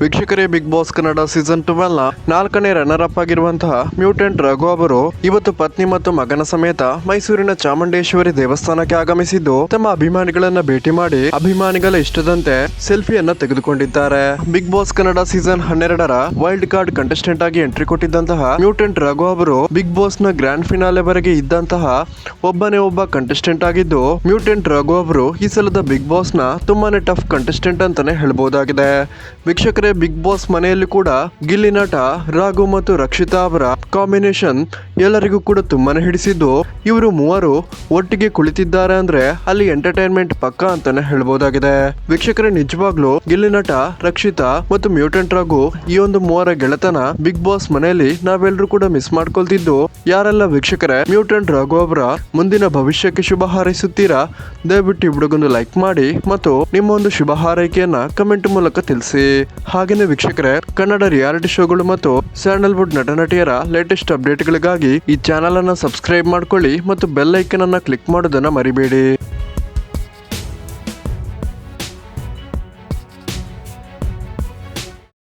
ವೀಕ್ಷಕರೇ, big Boss Kannada season 12 ನ 4ನೇ ರನ್ನರ್ ಅಪ್ ಆಗಿರುವಂತಹ ಮ್ಯೂಟೆಂಟ್ ರಘು ಅವರು ಇವತ್ತು ಪತ್ನಿ ಮತ್ತು ಮಗನ ಸಮೇತ ಮೈಸೂರಿನ ಚಾಮುಂಡೇಶ್ವರಿ ದೇವಸ್ಥಾನಕ್ಕೆ ಆಗಮಿಸಿದ್ದು ತಮ್ಮ ಅಭಿಮಾನಿಗಳನ್ನ ಭೇಟಿ ಮಾಡಿ ಅಭಿಮಾನಿಗಳ ಇಷ್ಟದಂತೆ ಸೆಲ್ಫಿಯನ್ನ ತೆಗೆದುಕೊಂಡಿದ್ದಾರೆ. ಬಿಗ್ ಬಾಸ್ ಕನ್ನಡ ಸೀಸನ್ 12ರ ವೈಲ್ಡ್ ಕಾರ್ಡ್ ಕಂಟೆಸ್ಟೆಂಟ್ ಆಗಿ ಎಂಟ್ರಿ ಕೊಟ್ಟಿದ್ದಂತಹ ಮ್ಯೂಟೆಂಟ್ ರಘು ಅವರು ಬಿಗ್ ಬಾಸ್ ನ ಗ್ರ್ಯಾಂಡ್ ಫಿನಾಲೆ ವರೆಗೆ ಇದ್ದಂತಹ ಒಬ್ಬನೇ ಒಬ್ಬ ಕಂಟೆಸ್ಟೆಂಟ್ ಆಗಿದ್ದು, ಮ್ಯೂಟೆಂಟ್ ರಘು ಅವರು ಈ ಸಲದ ಬಿಗ್ ಬಾಸ್ ನ ತುಂಬಾನೇ ಟಫ್ ಕಂಟೆಸ್ಟೆಂಟ್ ಅಂತಾನೆ ಹೇಳ್ಬಹುದಾಗಿದೆ. ವೀಕ್ಷಕರೇ, ಬಿಗ್ ಬಾಸ್ ಮನೆಯಲ್ಲಿ ಕೂಡ ಗಿಲ್ಲಿ ನಟ ರಾಘು ಮತ್ತು ರಕ್ಷಿತಾ ಅವರ ಕಾಂಬಿನೇಷನ್ ಎಲ್ಲರಿಗೂ ಕೂಡ ತುಂಬಾನೇ ಹಿಡಿಸಿದ್ದು, ಇವರು ಮೂವರು ಒಟ್ಟಿಗೆ ಕುಳಿತಿದ್ದಾರೆ ಅಂದ್ರೆ ಅಲ್ಲಿ ಎಂಟರ್ಟೈನ್ಮೆಂಟ್ ಪಕ್ಕ ಅಂತಾನೆ ಹೇಳ್ಬಹುದಾಗಿದೆ. ವೀಕ್ಷಕರೇ, ನಿಜವಾಗ್ಲೂ ಗಿಲ್ಲಿ ನಟ, ರಕ್ಷಿತಾ ಮತ್ತು ಮ್ಯೂಟೆಂಟ್ ರಘು ಈ ಒಂದು ಮೂವರ ಗೆಳೆತನ ಬಿಗ್ ಬಾಸ್ ಮನೆಯಲ್ಲಿ ನಾವೆಲ್ಲರೂ ಕೂಡ ಮಿಸ್ ಮಾಡ್ಕೊಳ್ತಿದ್ದು, ಯಾರೆಲ್ಲ ವೀಕ್ಷಕರೇ ಮ್ಯೂಟೆಂಟ್ ರಘು ಅವರ ಮುಂದಿನ ಭವಿಷ್ಯಕ್ಕೆ ಶುಭ ಹಾರೈಸುತ್ತೀರಾ? ದಯವಿಟ್ಟು ಈ ವಿಡಿಯೋಗೊಂದು ಲೈಕ್ ಮಾಡಿ ಮತ್ತು ನಿಮ್ಮ ಒಂದು ಶುಭ ಹಾರೈಕೆಯನ್ನ ಕಮೆಂಟ್ ಮೂಲಕ ತಿಳಿಸಿ. ಹಾಗೇನೇ ವೀಕ್ಷಕರೇ, ಕನ್ನಡ ರಿಯಾಲಿಟಿ ಶೋಗಳು ಮತ್ತು ಸ್ಯಾಂಡಲ್ವುಡ್ ನಟ ನಟಿಯರ ಲೇಟೆಸ್ಟ್ ಅಪ್ಡೇಟ್ಗಳಿಗಾಗಿ ಈ ಚಾನಲ್ ಅನ್ನ ಸಬ್ಸ್ಕ್ರೈಬ್ ಮಾಡ್ಕೊಳ್ಳಿ ಮತ್ತು ಬೆಲ್ ಐಕನ್ ಅನ್ನ ಕ್ಲಿಕ್ ಮಾಡೋದನ್ನ ಮರಿಬೇಡಿ.